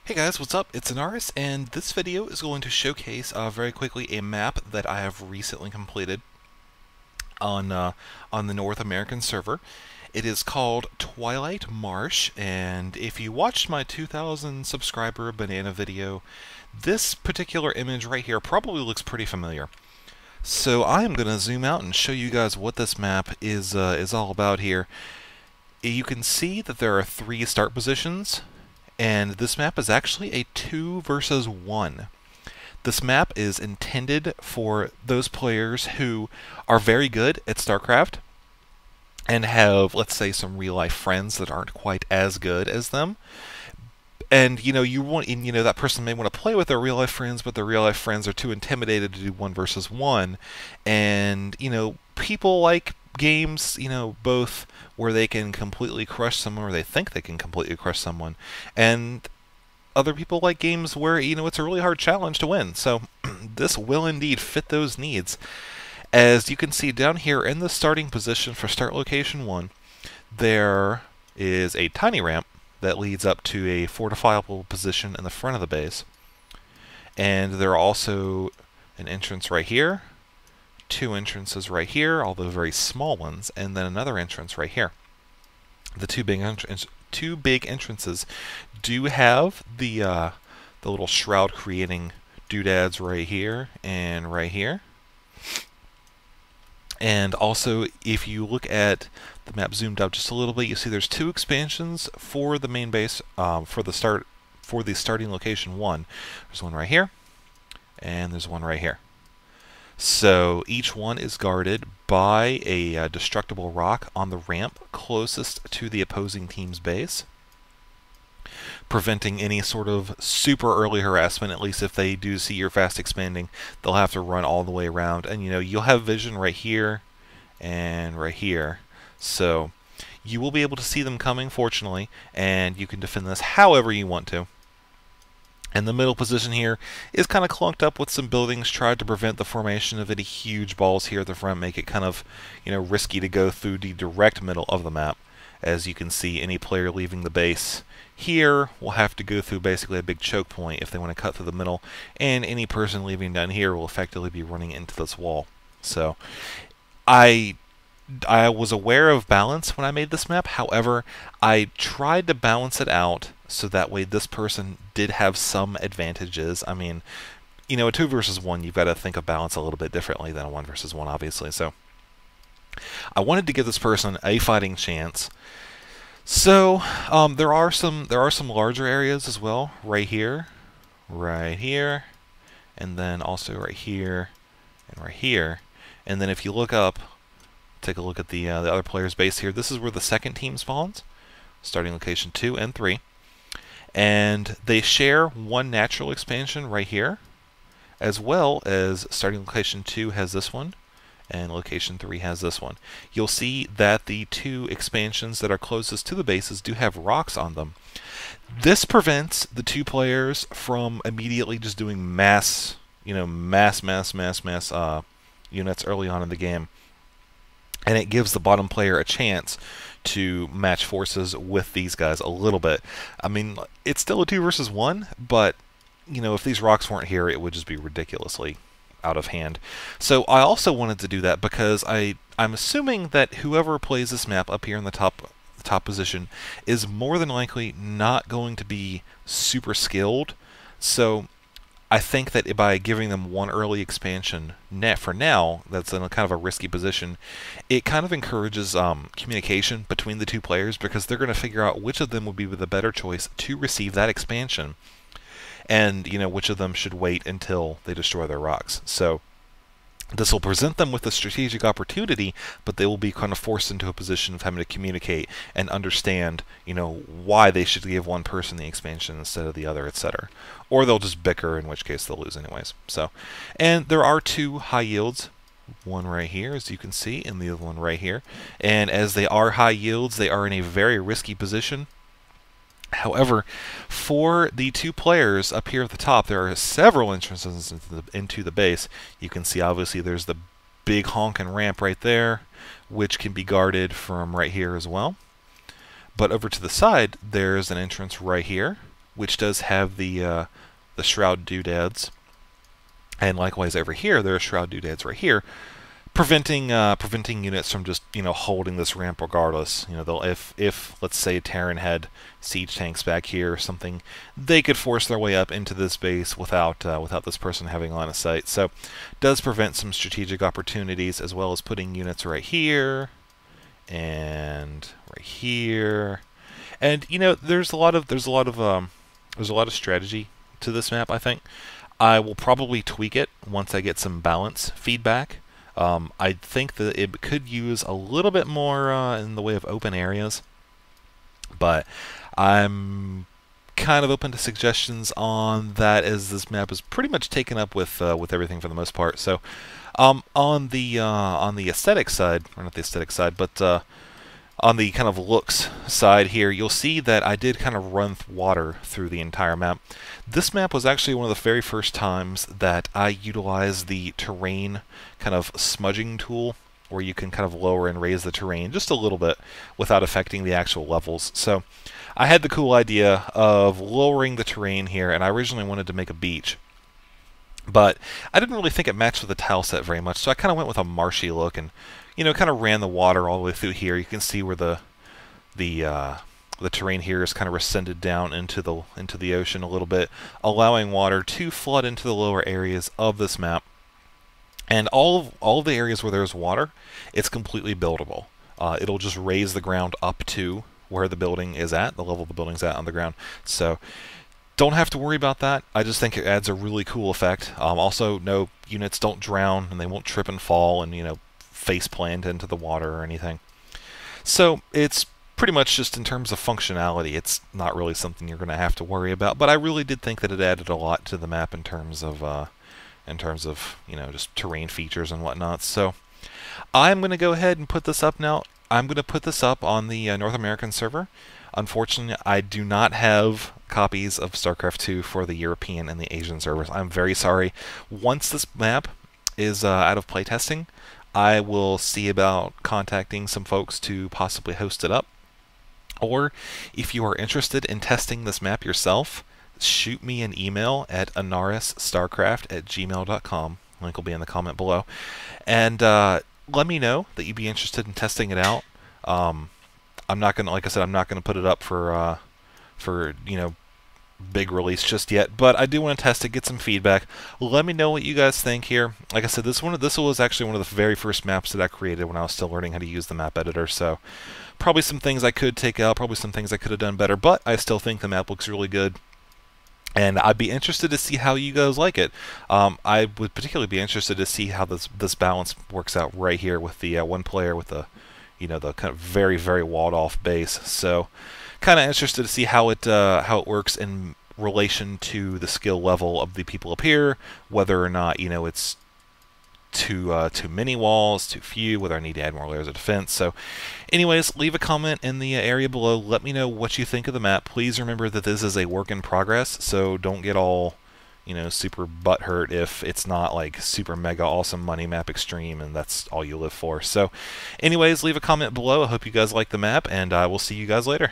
Hey guys, what's up? It's Anaris, and this video is going to showcase very quickly a map that I have recently completed on the North American server. It is called Twilight Marsh, and if you watched my 2,000 subscriber banana video, this particular image right here probably looks pretty familiar. So I am going to zoom out and show you guys what this map is all about here. You can see that there are 3 start positions. And this map is actually a 2 versus 1. This map is intended for those players who are very good at Starcraft and have, let's say, some real-life friends that aren't quite as good as them. And that person may want to play with their real-life friends, but their real-life friends are too intimidated to do 1 versus 1. And people like games, both where they can completely crush someone, or they think they can completely crush someone, and other people like games where it's a really hard challenge to win. So this will indeed fit those needs. As you can see down here in the starting position for start location 1, there is a tiny ramp that leads up to a fortifiable position in the front of the base, and there are also an entrance right here, 2 entrances right here, although very small ones, and then another entrance right here. The two big entrances do have the little shroud creating doodads right here and right here. And also, if you look at the map zoomed up just a little bit, you see there's 2 expansions for the main base for the starting location 1. There's one right here, and there's one right here. So each one is guarded by a destructible rock on the ramp closest to the opposing team's base, preventing any sort of super early harassment. At least if they do see you're fast expanding, they'll have to run all the way around. And you'll have vision right here and right here. So you will be able to see them coming, fortunately, and you can defend this however you want to. And the middle position here is kind of clunked up with some buildings, tried to prevent the formation of any huge balls here at the front, make it kind of, risky to go through the direct middle of the map. As you can see, any player leaving the base here will have to go through basically a big choke point if they want to cut through the middle, and any person leaving down here will effectively be running into this wall. So, I was aware of balance when I made this map. However, I tried to balance it out so that way this person did have some advantages. I mean, a 2 versus 1, you've got to think of balance a little bit differently than a 1 versus 1, obviously. So I wanted to give this person a fighting chance. So there are some larger areas as well, right here, and then also right here and right here. And then if you look up, take a look at the other player's base here. This is where the second team spawns, starting location 2 and 3. And they share one natural expansion right here, as well as starting location 2 has this one, and location 3 has this one. You'll see that the 2 expansions that are closest to the bases do have rocks on them. This prevents the 2 players from immediately just doing mass units early on in the game. And it gives the bottom player a chance to match forces with these guys a little bit. I mean, it's still a 2 versus 1, but, if these rocks weren't here, it would just be ridiculously out of hand. So I also wanted to do that because I'm assuming that whoever plays this map up here in the top position is more than likely not going to be super skilled. So I think that by giving them one early expansion for now, that's in a kind of a risky position, it kind of encourages communication between the 2 players, because they're going to figure out which of them would be the better choice to receive that expansion, and which of them should wait until they destroy their rocks. So this will present them with a strategic opportunity, but they will be kind of forced into a position of having to communicate and understand, why they should give one person the expansion instead of the other, etc. Or they'll just bicker, in which case they'll lose anyways. So, and there are 2 high yields, one right here, as you can see, and the other one right here. And as they are high yields, they are in a very risky position. However, for the 2 players up here at the top, there are several entrances into the base. You can see, obviously, there's the big honking ramp right there, which can be guarded from right here as well. But over to the side, there's an entrance right here, which does have the shroud doodads. And likewise over here, there are shroud doodads right here, preventing units from just holding this ramp regardless. They'll if let's say Terran had siege tanks back here or something, they could force their way up into this base without this person having line of sight. So does prevent some strategic opportunities, as well as putting units right here and right here. And there's a lot of strategy to this map. I think I will probably tweak it once I get some balance feedback. I think that it could use a little bit more in the way of open areas, but I'm kind of open to suggestions on that, as this map is pretty much taken up with everything for the most part. So on the aesthetic side, or not the aesthetic side, but on the kind of looks side here, you'll see that I did kind of run water through the entire map. This map was actually one of the very first times that I utilized the terrain kind of smudging tool, where you can kind of lower and raise the terrain just a little bit without affecting the actual levels. So I had the cool idea of lowering the terrain here, and I originally wanted to make a beach, but I didn't really think it matched with the tile set very much, so I kind of went with a marshy look and kind of ran the water all the way through here. You can see where the terrain here is kind of rescinded down into the ocean a little bit, allowing water to flood into the lower areas of this map. And all of the areas where there's water, it's completely buildable. It'll just raise the ground up to where the building is at, the level the building's at on the ground. So don't have to worry about that. I just think it adds a really cool effect. Also, no units don't drown, and they won't trip and fall and face plant into the water or anything. So it's pretty much just in terms of functionality, it's not really something you're going to have to worry about. But I really did think that it added a lot to the map in terms of just terrain features and whatnot. So I'm going to go ahead and put this up now. I'm going to put this up on the North American server. Unfortunately, I do not have copies of StarCraft 2 for the European and the Asian servers. I'm very sorry. Once this map is out of playtesting, I will see about contacting some folks to possibly host it up. Or if you are interested in testing this map yourself, shoot me an email at anaristarcraft@gmail.com. Link will be in the comment below. And let me know that you'd be interested in testing it out. I'm not gonna, like I said, I'm not gonna put it up for big release just yet, but I do want to test it, get some feedback. Let me know what you guys think here. Like I said, this was actually one of the very first maps that I created when I was still learning how to use the map editor, so probably some things I could take out, probably some things I could have done better, but I still think the map looks really good. And I'd be interested to see how you guys like it. I would particularly be interested to see how this balance works out right here with the one player with the the kind of very, very walled off base. So kind of interested to see how it works in relation to the skill level of the people up here, whether or not it's too many walls, too few, whether I need to add more layers of defense. So anyways, leave a comment in the area below. Let me know what you think of the map. Please remember that this is a work in progress, so don't get all super butthurt if it's not like super mega awesome money map extreme and that's all you live for. So anyways, leave a comment below. I hope you guys like the map, and I will see you guys later.